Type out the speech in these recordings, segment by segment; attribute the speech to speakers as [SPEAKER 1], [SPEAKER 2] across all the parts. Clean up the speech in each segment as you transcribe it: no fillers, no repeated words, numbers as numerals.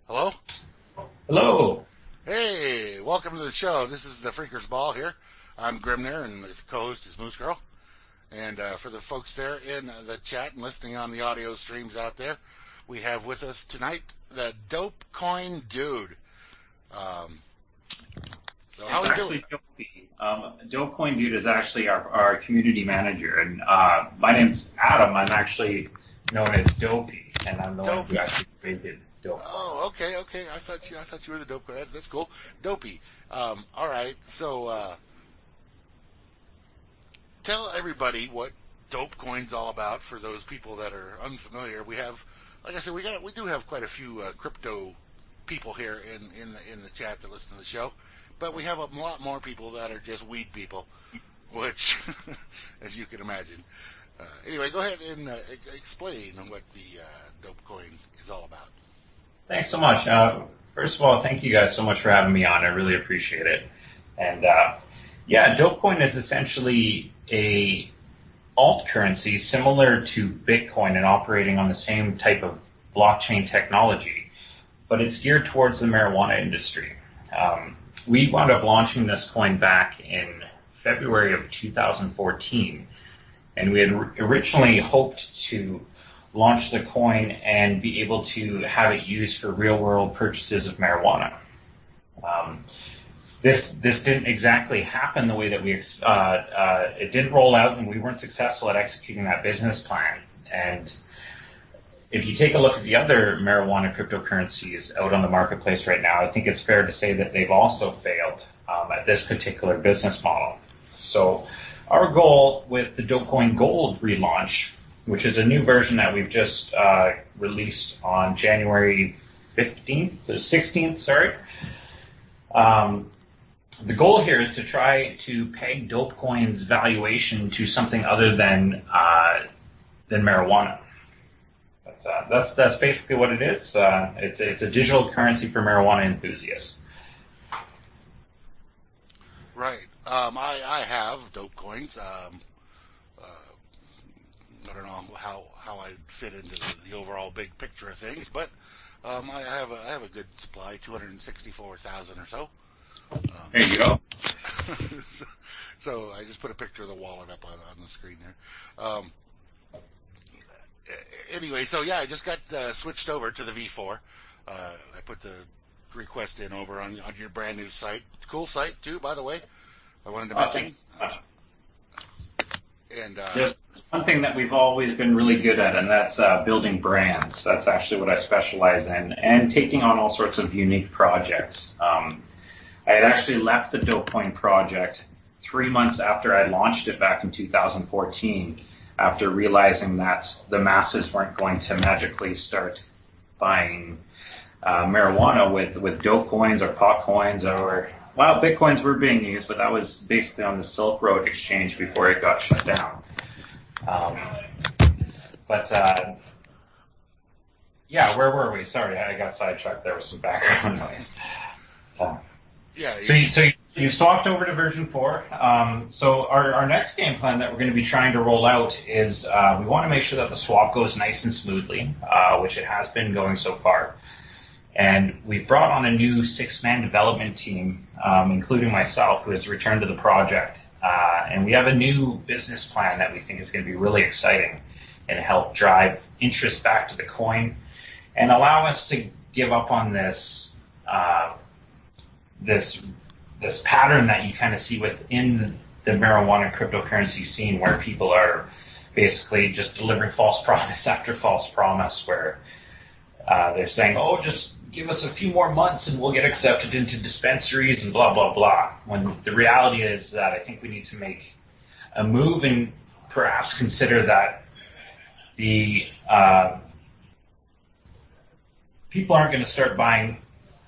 [SPEAKER 1] Hello?
[SPEAKER 2] Hello.
[SPEAKER 1] Hey, welcome to the show. This is the Freaker's Ball here. I'm Grimnir, and the co-host is Moose Girl. And for the folks there in the chat and listening on the audio streams out there, we have with us tonight the DopeCoin Dude. So how are you doing?
[SPEAKER 2] Dopey. DopeCoin Dude is actually our community manager, and my name's Adam. I'm actually known as Dopey, and I'm the one who actually created Dope.
[SPEAKER 1] Oh, okay. I thought you were the dope guy. That's cool. Dopey. All right. So tell everybody what DopeCoin's all about for those people that are unfamiliar. We have, like I said, we do have quite a few crypto people here in the chat that listen to the show, but we have a lot more people that are just weed people, which, as you can imagine. Anyway, go ahead and explain what the DopeCoin is all about.
[SPEAKER 2] Thanks so much. First of all, thank you guys so much for having me on. I really appreciate it. And yeah, DopeCoin is essentially a alt currency similar to Bitcoin and operating on the same type of blockchain technology, but it's geared towards the marijuana industry. We wound up launching this coin back in February of 2014, and we had originally hoped to launch the coin and be able to have it used for real-world purchases of marijuana. This didn't exactly happen the way that it didn't roll out, and we weren't successful at executing that business plan. And if you take a look at the other marijuana cryptocurrencies out on the marketplace right now, I think it's fair to say that they've also failed at this particular business model. So our goal with the DopeCoinGold relaunch, which is a new version that we've just released on January 16th, sorry. The goal here is to try to peg DopeCoin's valuation to something other than marijuana. That's basically what it is. It's a digital currency for marijuana enthusiasts.
[SPEAKER 1] Right. I have DopeCoins. I don't know how I fit into the overall big picture of things, but I have a good supply, 264,000 or so.
[SPEAKER 2] There you go.
[SPEAKER 1] So I just put a picture of the wallet up on the screen there. Anyway, so yeah, I just got switched over to the V4. I put the request in over on your brand new site. It's a cool site too, by the way. I wanted to mention. And
[SPEAKER 2] there's one thing that we've always been really good at, and that's building brands. That's actually what I specialize in, and taking on all sorts of unique projects. I had actually left the DopeCoin project 3 months after I launched it back in 2014, after realizing that the masses weren't going to magically start buying marijuana with dope coins or pot coins or, well, Bitcoins were being used, but that was basically on the Silk Road exchange before it got shut down. Yeah, where were we? Sorry, I got sidetracked. There was some background noise. So you swapped over to version 4. So our next game plan that we're going to be trying to roll out is we want to make sure that the swap goes nice and smoothly, which it has been going so far. And we've brought on a new 6-man development team, including myself, who has returned to the project. And we have a new business plan that we think is going to be really exciting and help drive interest back to the coin and allow us to give up on this pattern that you kind of see within the marijuana cryptocurrency scene, where people are basically just delivering false promise after false promise, where they're saying, oh, just give us a few more months and we'll get accepted into dispensaries and blah, blah, blah. When the reality is that I think we need to make a move and perhaps consider that the people aren't going to start buying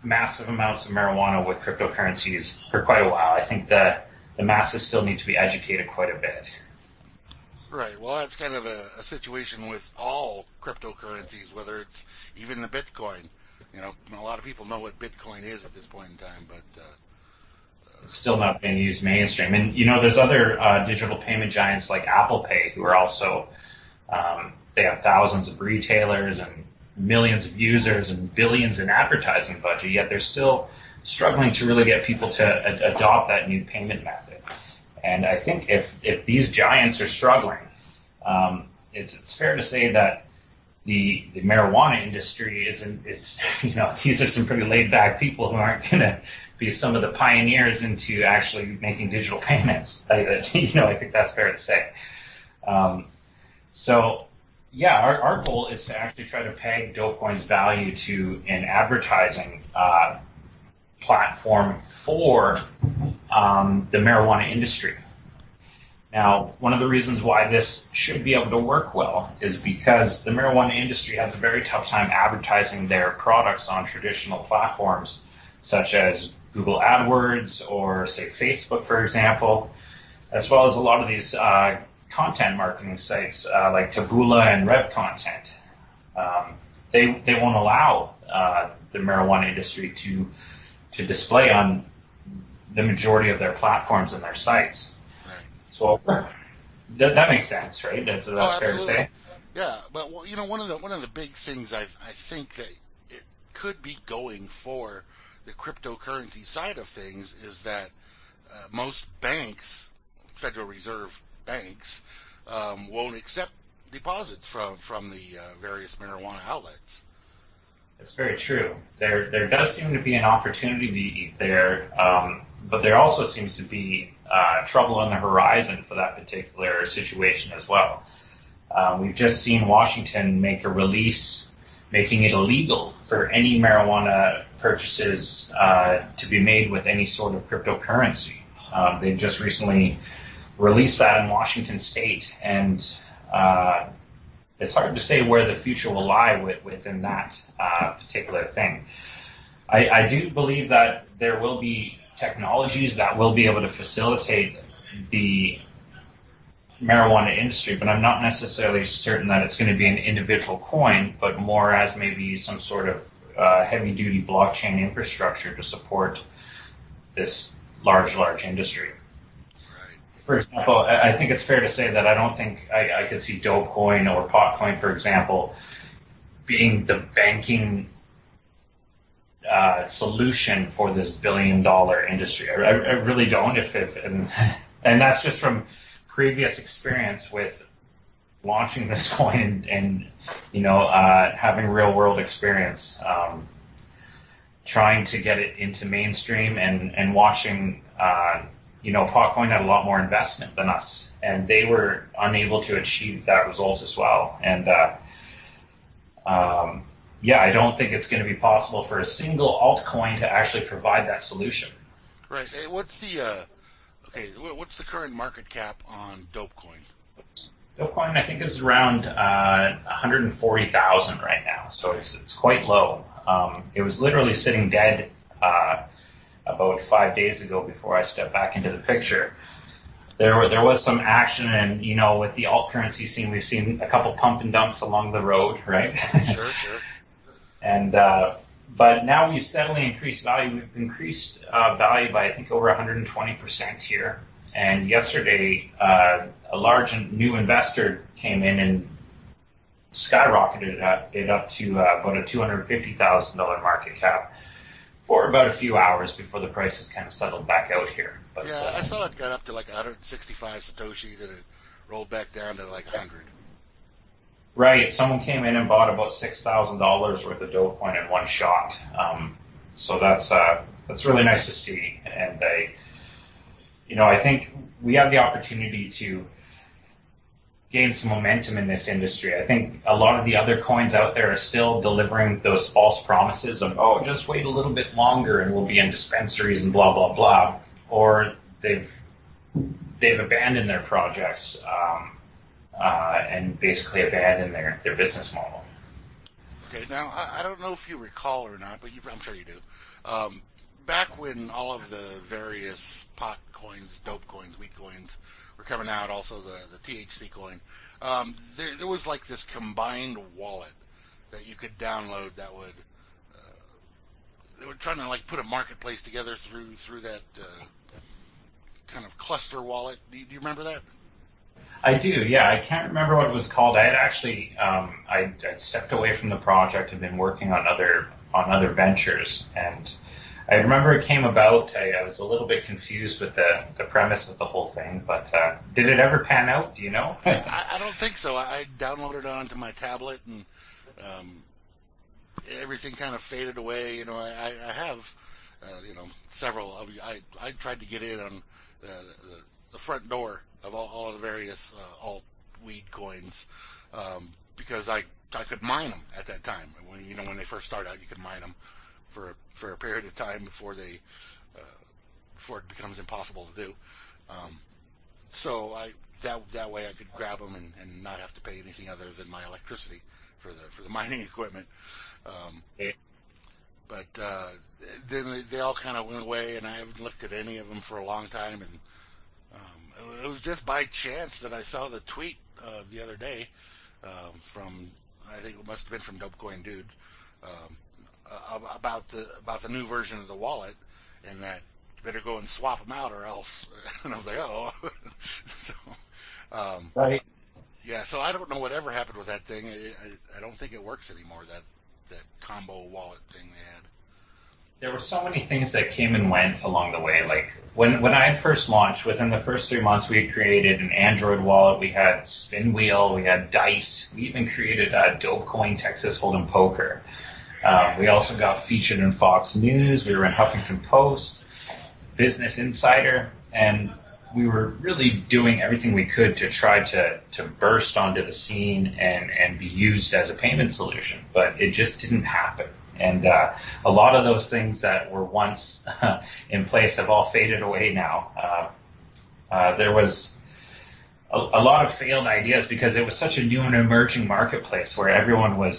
[SPEAKER 2] massive amounts of marijuana with cryptocurrencies for quite a while. I think the masses still need to be educated quite a bit.
[SPEAKER 1] Right. Well, that's kind of a situation with all cryptocurrencies, whether it's even the Bitcoin. You know, a lot of people know what Bitcoin is at this point in time, but
[SPEAKER 2] still not being used mainstream. And, you know, there's other digital payment giants like Apple Pay who are also, they have thousands of retailers and millions of users and billions in advertising budget, yet they're still struggling to really get people to adopt that new payment method. And I think if these giants are struggling, it's fair to say that the marijuana industry these are some pretty laid back people who aren't going to be some of the pioneers into actually making digital payments. I think that's fair to say. Our goal is to actually try to peg DopeCoin's value to an advertising platform for the marijuana industry. Now, one of the reasons why this should be able to work well is because the marijuana industry has a very tough time advertising their products on traditional platforms such as Google AdWords or, say, Facebook, for example, as well as a lot of these content marketing sites like Taboola and Rev Content. They won't allow the marijuana industry to display on the majority of their platforms and their sites. So that makes sense, right? That's fair to say.
[SPEAKER 1] Yeah, but one of the big things I think that it could be going for the cryptocurrency side of things is that most banks, Federal Reserve banks, won't accept deposits from the various marijuana outlets.
[SPEAKER 2] That's very true. There does seem to be an opportunity there, but there also seems to be trouble on the horizon for that particular situation as well. We've just seen Washington make a release making it illegal for any marijuana purchases to be made with any sort of cryptocurrency. They just recently released that in Washington State, and it's hard to say where the future will lie within that particular thing. I do believe that there will be technologies that will be able to facilitate the marijuana industry, but I'm not necessarily certain that it's going to be an individual coin, but more as maybe some sort of heavy-duty blockchain infrastructure to support this large industry. For example, I think it's fair to say that I don't think I could see DopeCoin or PotCoin, for example, being the banking solution for this billion-dollar industry. I really don't. And that's just from previous experience with launching this coin and having real-world experience, trying to get it into mainstream and watching. PotCoin had a lot more investment than us, and they were unable to achieve that result as well. And I don't think it's going to be possible for a single altcoin to actually provide that solution.
[SPEAKER 1] Right. What's the current market cap on DopeCoin?
[SPEAKER 2] DopeCoin, I think, is around 140,000 right now, so it's quite low. It was literally sitting dead about 5 days ago before I stepped back into the picture. There was some action, and with the alt currency scene, we've seen a couple pump and dumps along the road, right?
[SPEAKER 1] Sure.
[SPEAKER 2] And but now we've steadily increased value. We've increased value by, I think, over 120% here. And yesterday, a large new investor came in and skyrocketed it up to about a $250,000 market cap for about a few hours before the prices kind of settled back out here. But,
[SPEAKER 1] yeah, I saw it got up to like 165 Satoshi, then it rolled back down to like 100.
[SPEAKER 2] Right. Someone came in and bought about $6,000 worth of DopeCoin in one shot. So that's really nice to see. And I think we have the opportunity to gain some momentum in this industry. I think a lot of the other coins out there are still delivering those false promises of, just wait a little bit longer and we'll be in dispensaries and blah, blah, blah. Or they've abandoned their projects and basically abandoned their business model.
[SPEAKER 1] Okay, now, I don't know if you recall or not, but I'm sure you do. Back when all of the various pot coins, dope coins, wheat coins were coming out, also the THC coin, there was like this combined wallet that you could download that would they were trying to like put a marketplace together through that kind of cluster wallet. Do you remember that?
[SPEAKER 2] I do, yeah. I can't remember what it was called. I had actually, I stepped away from the project and been working on other ventures, and I remember it came about. I was a little bit confused with the premise of the whole thing, but did it ever pan out? Do you know?
[SPEAKER 1] I don't think so. I downloaded it onto my tablet, and everything kind of faded away. You know, I have, several. I tried to get in on the front door of all of the various alt weed coins because I could mine them at that time. When they first start out, you could mine them for a period of time before it becomes impossible to do. So that way I could grab them and not have to pay anything other than my electricity for the mining equipment. But then they all kind of went away, and I haven't looked at any of them for a long time. And it was just by chance that I saw the tweet the other day from, I think it must have been from DopeCoin Dude, about the new version of the wallet, and that you better go and swap them out or else. And I was like, oh. So,
[SPEAKER 2] right.
[SPEAKER 1] Yeah, so I don't know whatever happened with that thing. I don't think it works anymore, that combo wallet thing they had.
[SPEAKER 2] There were so many things that came and went along the way. Like when I had first launched, within the first 3 months, we had created an Android wallet. We had Spinwheel. We had Dice. We even created DopeCoin Texas Hold'em Poker. We also got featured in Fox News. We were in Huffington Post, Business Insider, and we were really doing everything we could to try to burst onto the scene and be used as a payment solution. But it just didn't happen. And a lot of those things that were once in place have all faded away now. There was a lot of failed ideas because it was such a new and emerging marketplace where everyone was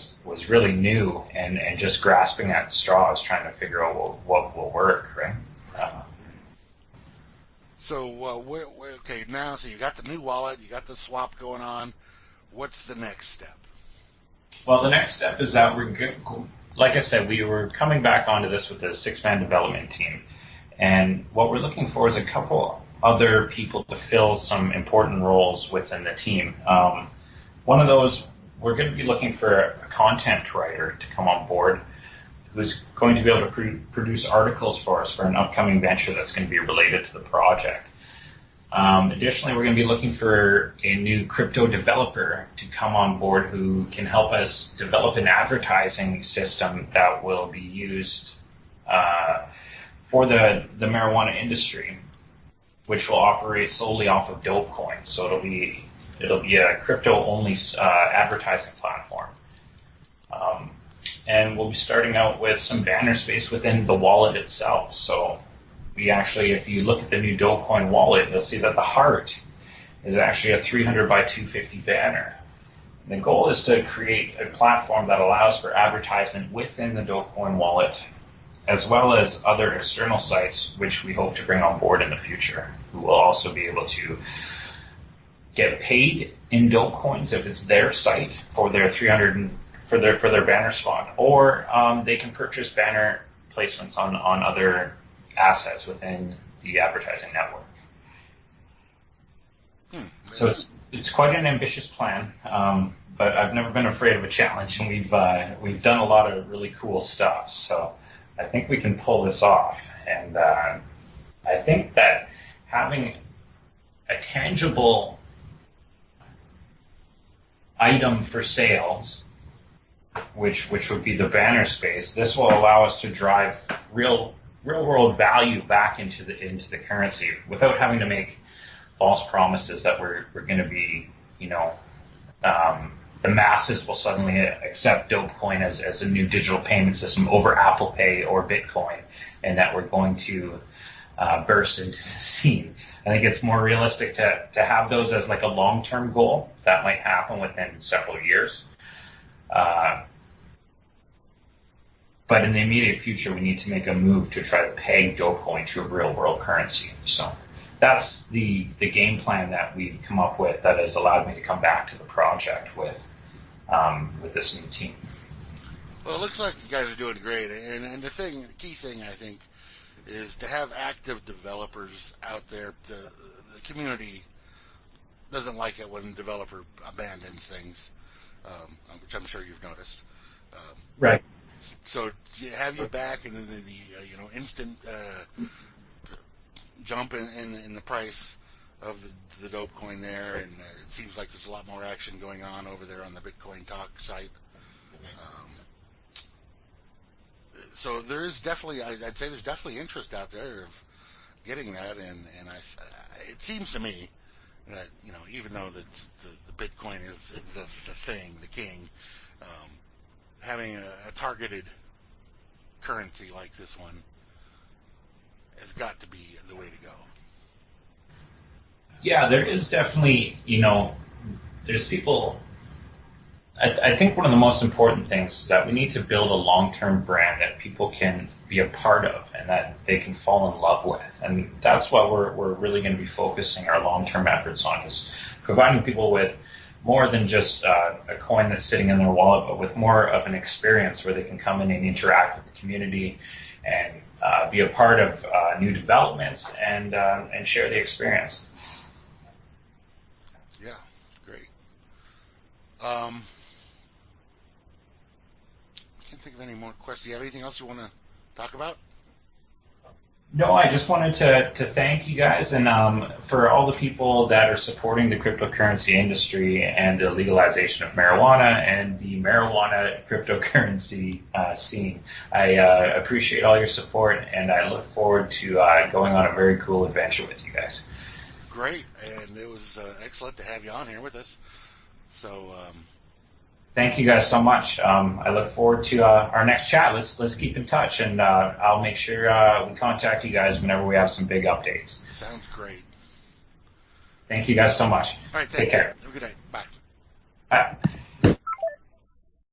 [SPEAKER 2] really new and just grasping at straws, trying to figure out what will work, right?
[SPEAKER 1] So, okay, now, so you got the new wallet, you got the swap going on. What's the next step?
[SPEAKER 2] Well, the next step is that like I said, we were coming back onto this with a 6-man development team. And what we're looking for is a couple other people to fill some important roles within the team. One of those, we're going to be looking for a content writer to come on board who's going to be able to produce articles for us for an upcoming venture that's going to be related to the project. Additionally, we're going to be looking for a new crypto developer to come on board who can help us develop an advertising system that will be used for the marijuana industry, which will operate solely off of DopeCoin. So it'll be a crypto-only advertising platform. And we'll be starting out with some banner space within the wallet itself. So we actually, if you look at the new DopeCoin wallet, you'll see that the heart is actually a 300 by 250 banner. And the goal is to create a platform that allows for advertisement within the DopeCoin wallet, as well as other external sites, which we hope to bring on board in the future, who will also be able to get paid in DopeCoins if it's their site for their for their banner spot, or they can purchase banner placements on other assets within the advertising network. So it's quite an ambitious plan, but I've never been afraid of a challenge, and we've done a lot of really cool stuff. So I think we can pull this off, and I think that having a tangible item for sales, which would be the banner space, this will allow us to drive real world value back into the currency without having to make false promises that we're going to be, the masses will suddenly accept DopeCoin as a new digital payment system over Apple Pay or Bitcoin, and that we're going to burst into the scene. I think it's more realistic to have those as like a long-term goal. That might happen within several years. But in the immediate future, we need to make a move to try to peg DopeCoin to a real-world currency. So that's the game plan that we've come up with that has allowed me to come back to the project with this new team.
[SPEAKER 1] Well, it looks like you guys are doing great. And the key thing, I think, is to have active developers out there. The community doesn't like it when a developer abandons things, which I'm sure you've noticed.
[SPEAKER 2] Right.
[SPEAKER 1] So have you back and then the instant jump in the price of the Dopecoin there, and it seems like there's a lot more action going on over there on the Bitcoin Talk site. So there is definitely, I'd say there's definitely interest out there of getting that, and it seems to me that, even though the Bitcoin is the thing, the king, having a targeted currency like this one has got to be the way to go.
[SPEAKER 2] Yeah, there is definitely, there's people. I think one of the most important things is that we need to build a long-term brand that people can be a part of and that they can fall in love with. And that's what we're really going to be focusing our long-term efforts on, is providing people with more than just a coin that's sitting in their wallet, but with more of an experience where they can come in and interact with the community and be a part of new developments and share the experience.
[SPEAKER 1] Yeah, great. I can't think of any more questions. Do you have anything else you want to talk about?
[SPEAKER 2] No, I just wanted to thank you guys, and for all the people that are supporting the cryptocurrency industry and the legalization of marijuana and the marijuana cryptocurrency scene. I appreciate all your support, and I look forward to going on a very cool adventure with you guys.
[SPEAKER 1] Great, and it was excellent to have you on here with us. So.
[SPEAKER 2] Thank you guys so much. I look forward to our next chat. Let's keep in touch, and I'll make sure we contact you guys whenever we have some big updates.
[SPEAKER 1] Sounds great.
[SPEAKER 2] Thank you guys so much.
[SPEAKER 1] All right,
[SPEAKER 2] take care.
[SPEAKER 1] Have a good night. Bye.
[SPEAKER 2] Bye.